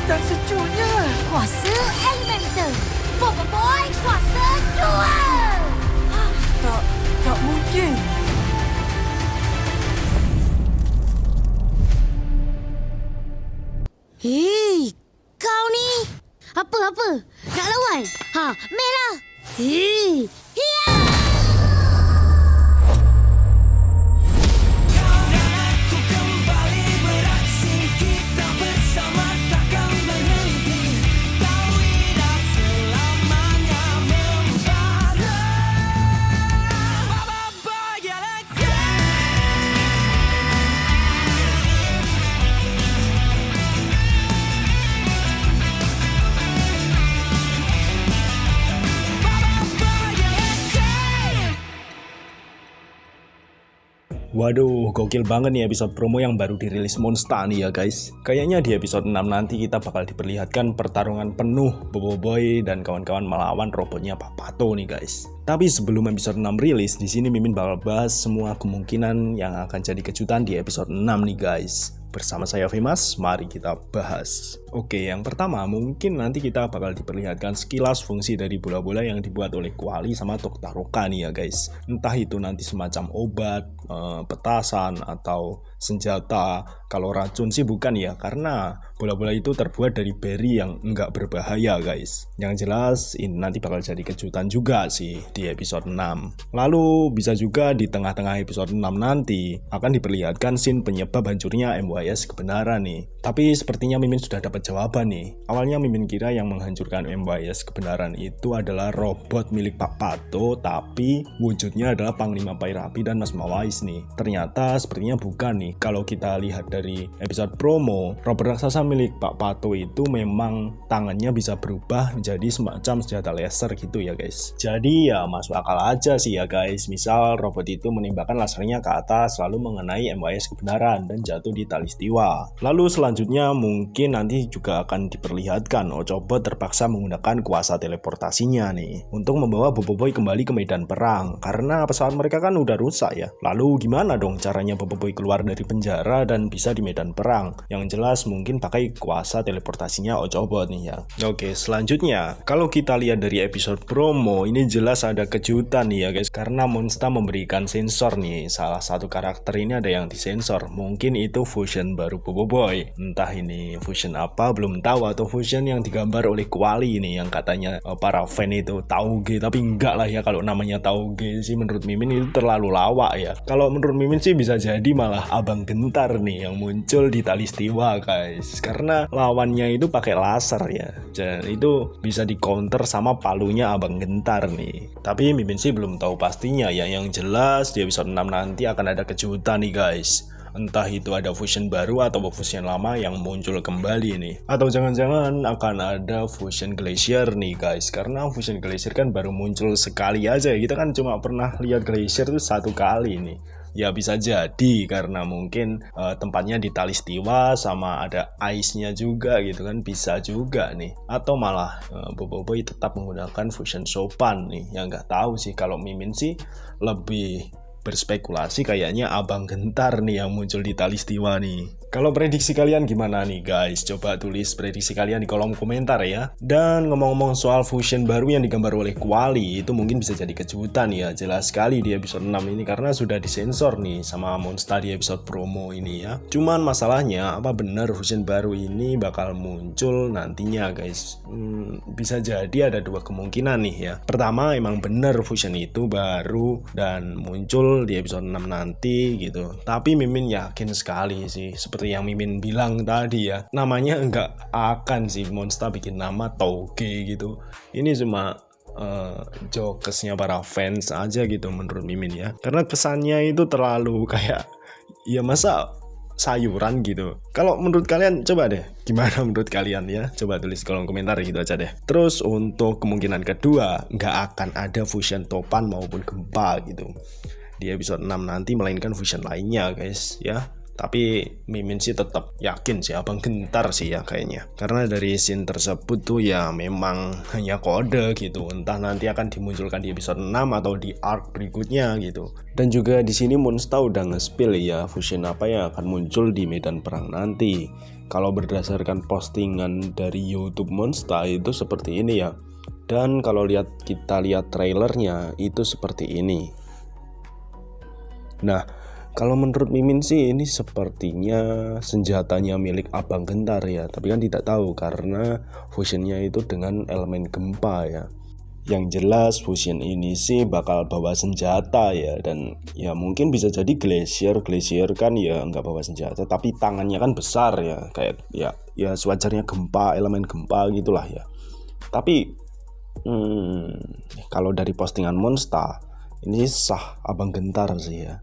dan sejuknya. Kuasa elemental. Boboiboy kuasa 2. Tak mungkin. Hei, kau ni. Apa? Nak lawan? Merah. Hei, hiya! Waduh, gokil banget nih episode promo yang baru dirilis Monsta nih ya guys. Kayaknya di episode 6 nanti kita bakal diperlihatkan pertarungan penuh Boboiboy dan kawan-kawan melawan robotnya Pak Pato nih guys. Tapi sebelum episode 6 rilis, di sini Mimin bakal bahas semua kemungkinan yang akan jadi kejutan di episode 6 nih guys. Bersama saya Fimas, mari kita bahas. Oke, yang pertama mungkin nanti kita bakal diperlihatkan sekilas fungsi dari bola-bola yang dibuat oleh Kuali sama Toktaroka nih ya guys. Entah itu nanti semacam obat, petasan, atau senjata. Kalau racun sih bukan ya, karena bola-bola itu terbuat dari berry yang enggak berbahaya guys. Yang jelas ini nanti bakal jadi kejutan juga sih di episode 6. Lalu bisa juga di tengah-tengah episode 6 nanti akan diperlihatkan scene penyebab hancurnya MYS kebenaran nih. Tapi sepertinya Mimin sudah dapat jawaban nih. Awalnya Mimin kira yang menghancurkan MYS kebenaran itu adalah robot milik Pak Pato, tapi wujudnya adalah Panglima Pairapi dan Mas Mawais nih. Ternyata sepertinya bukan nih. Kalau kita lihat dari episode promo, robot raksasa milik Pak Pato itu memang tangannya bisa berubah menjadi semacam senjata laser gitu ya guys. Jadi ya masuk akal aja sih ya guys. Misal robot itu menembakkan lasernya ke atas lalu mengenai MYS kebenaran dan jatuh di Talistiwa. Lalu selanjutnya mungkin nanti juga akan diperlihatkan Ochobot terpaksa menggunakan kuasa teleportasinya nih untuk membawa Boboiboy kembali ke medan perang karena pesawat mereka kan udah rusak ya. Lalu gimana dong caranya Boboiboy keluar dari penjara dan bisa di medan perang? Yang jelas mungkin pakai kuasa teleportasinya Ochobot nih ya. Oke, selanjutnya kalau kita lihat dari episode promo ini jelas ada kejutan nih ya guys, karena Monsta memberikan sensor nih. Salah satu karakter ini ada yang disensor, mungkin itu fusion baru Boboiboy. Entah ini fusion apa belum tahu, atau fusion yang digambar oleh Kuali ini yang katanya para fan itu Tauge, tapi enggak lah ya kalau namanya Tauge sih menurut Mimin itu terlalu lawak ya. Kalau menurut Mimin sih bisa jadi malah Abang Gentar nih yang muncul di Talistiwa guys, karena lawannya itu pakai laser ya, dan itu bisa di counter sama palunya Abang Gentar nih. Tapi Mimin sih belum tahu pastinya ya. Yang jelas di episode 6 nanti akan ada kejutan nih guys. Entah itu ada fusion baru atau fusion lama yang muncul kembali nih. Atau jangan-jangan akan ada fusion glacier nih guys. Karena fusion glacier kan baru muncul sekali aja. Kita kan cuma pernah lihat glacier itu satu kali nih. Ya bisa jadi karena mungkin tempatnya di Talistiwa sama ada ice-nya juga gitu kan, bisa juga nih. Atau malah Boboiboy tetap menggunakan fusion sopan nih. Yang nggak tahu sih, kalau Mimin sih lebih berspekulasi kayaknya Abang Gentar nih yang muncul di Talistiwa nih. Kalau prediksi kalian gimana nih guys? Coba tulis prediksi kalian di kolom komentar ya. Dan ngomong-ngomong soal fusion baru yang digambar oleh Kuali, itu mungkin bisa jadi kejutan ya. Jelas sekali di episode 6 ini karena sudah disensor nih sama Monsta di episode promo ini ya. Cuman masalahnya apa benar fusion baru ini bakal muncul nantinya guys? Bisa jadi ada dua kemungkinan nih ya. Pertama, emang benar fusion itu baru dan muncul di episode 6 nanti gitu. Tapi Mimin yakin sekali sih, seperti yang Mimin bilang tadi ya, namanya enggak akan sih Monsta bikin nama Tauge gitu. Ini cuma jokesnya para fans aja gitu menurut Mimin ya. Karena kesannya itu terlalu kayak ya masa sayuran gitu. Kalau menurut kalian coba deh, gimana menurut kalian ya? Coba tulis kolom komentar gitu aja deh. Terus untuk kemungkinan kedua, nggak akan ada fusion topan maupun gempa gitu di episode 6 nanti, melainkan fusion lainnya guys ya. Tapi Mimin sih tetap yakin sih Abang Gentar sih ya kayaknya. Karena dari scene tersebut tuh ya memang hanya kode gitu. Entah nanti akan dimunculkan di episode 6 atau di arc berikutnya gitu. Dan juga di sini Monsta udah nge-spill ya fusion apa yang akan muncul di medan perang nanti. Kalau berdasarkan postingan dari YouTube Monsta itu seperti ini ya. Dan kalau kita lihat trailernya itu seperti ini. Nah, kalau menurut Mimin sih ini sepertinya senjatanya milik Abang Gentar ya. Tapi kan tidak tahu karena fusionnya itu dengan elemen gempa ya. Yang jelas fusion ini sih bakal bawa senjata ya. Dan ya mungkin bisa jadi Glacier kan ya nggak bawa senjata. Tapi tangannya kan besar ya. Kayak ya sewajarnya gempa, elemen gempa gitulah ya. Tapi kalau dari postingan Monsta ini sah Abang Gentar sih ya.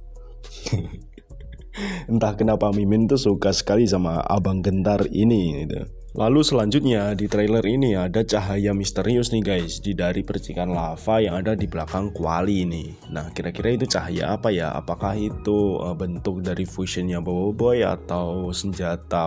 Entah kenapa Mimin tuh suka sekali sama Abang Gentar ini gitu. Lalu selanjutnya di trailer ini ada cahaya misterius nih guys dari percikan lava yang ada di belakang kuali ini. Nah kira-kira itu cahaya apa ya? Apakah itu bentuk dari fusionnya Boboiboy atau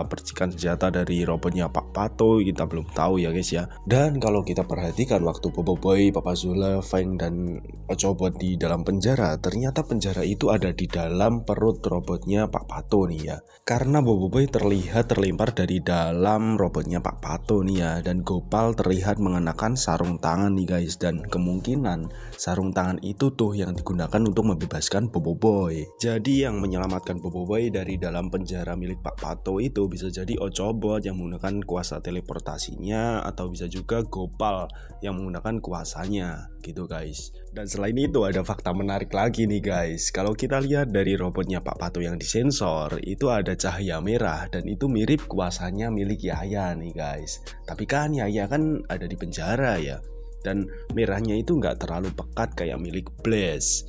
percikan senjata dari robotnya Pak Pato? Kita belum tahu ya guys ya. Dan kalau kita perhatikan waktu Boboiboy, Papa Zula, Feng dan Ochobot di dalam penjara, ternyata penjara itu ada di dalam perut robotnya Pak Pato nih ya. Karena Boboiboy terlihat terlempar dari dalam robotnya Pak Pato nih ya, dan Gopal terlihat mengenakan sarung tangan nih guys, dan kemungkinan sarung tangan itu tuh yang digunakan untuk membebaskan Boboiboy. Jadi yang menyelamatkan Boboiboy dari dalam penjara milik Pak Pato itu bisa jadi Ochobot yang menggunakan kuasa teleportasinya, atau bisa juga Gopal yang menggunakan kuasanya gitu guys. Dan selain itu ada fakta menarik lagi nih guys. Kalau kita lihat dari robotnya Pak Pato yang disensor itu ada cahaya merah, dan itu mirip kuasanya milik Yaya nih guys. Tapi kan Yaya kan ada di penjara ya, dan merahnya itu nggak terlalu pekat kayak milik Blaze,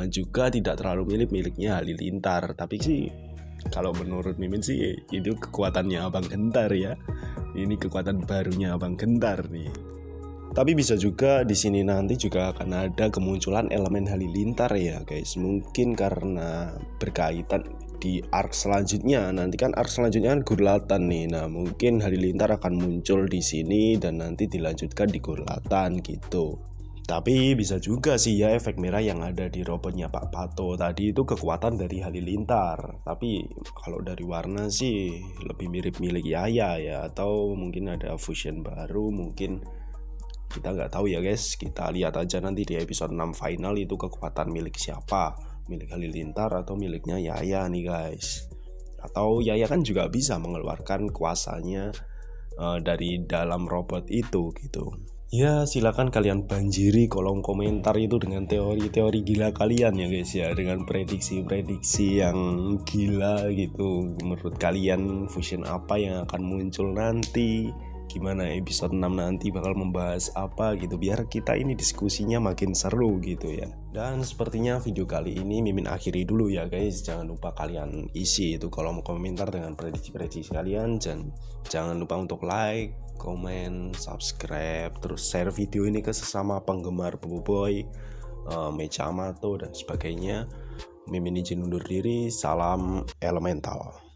juga tidak terlalu miliknya Halilintar. Tapi sih kalau menurut Mimin sih itu kekuatannya Abang Gentar ya. Ini kekuatan barunya Abang Gentar nih. Tapi bisa juga di sini nanti juga akan ada kemunculan elemen Halilintar ya guys. Mungkin karena berkaitan di arc selanjutnya. Nanti kan arc selanjutnya kan Gurlatan nih. Nah, mungkin Halilintar akan muncul di sini dan nanti dilanjutkan di Gurlatan gitu. Tapi bisa juga sih ya efek merah yang ada di robotnya Pak Pato tadi itu kekuatan dari Halilintar. Tapi kalau dari warna sih lebih mirip milik Yaya ya, atau mungkin ada fusion baru, mungkin kita nggak tahu ya guys. Kita lihat aja nanti di episode 6 final itu kekuatan milik siapa, milik Halilintar atau miliknya Yaya nih guys. Atau Yaya kan juga bisa mengeluarkan kuasanya dari dalam robot itu gitu. Ya silakan kalian banjiri kolom komentar itu dengan teori-teori gila kalian ya guys ya, dengan prediksi-prediksi yang gila gitu. Menurut kalian fusion apa yang akan muncul nanti? Gimana episode 6 nanti bakal membahas apa gitu, biar kita ini diskusinya makin seru gitu ya. Dan sepertinya video kali ini Mimin akhiri dulu ya guys. Jangan lupa kalian isi itu kolom komentar dengan prediksi-prediksi kalian, dan jangan lupa untuk like, komen, subscribe, terus share video ini ke sesama penggemar Boboiboy, Mecha Amato dan sebagainya. Mimin izin undur diri. Salam elemental.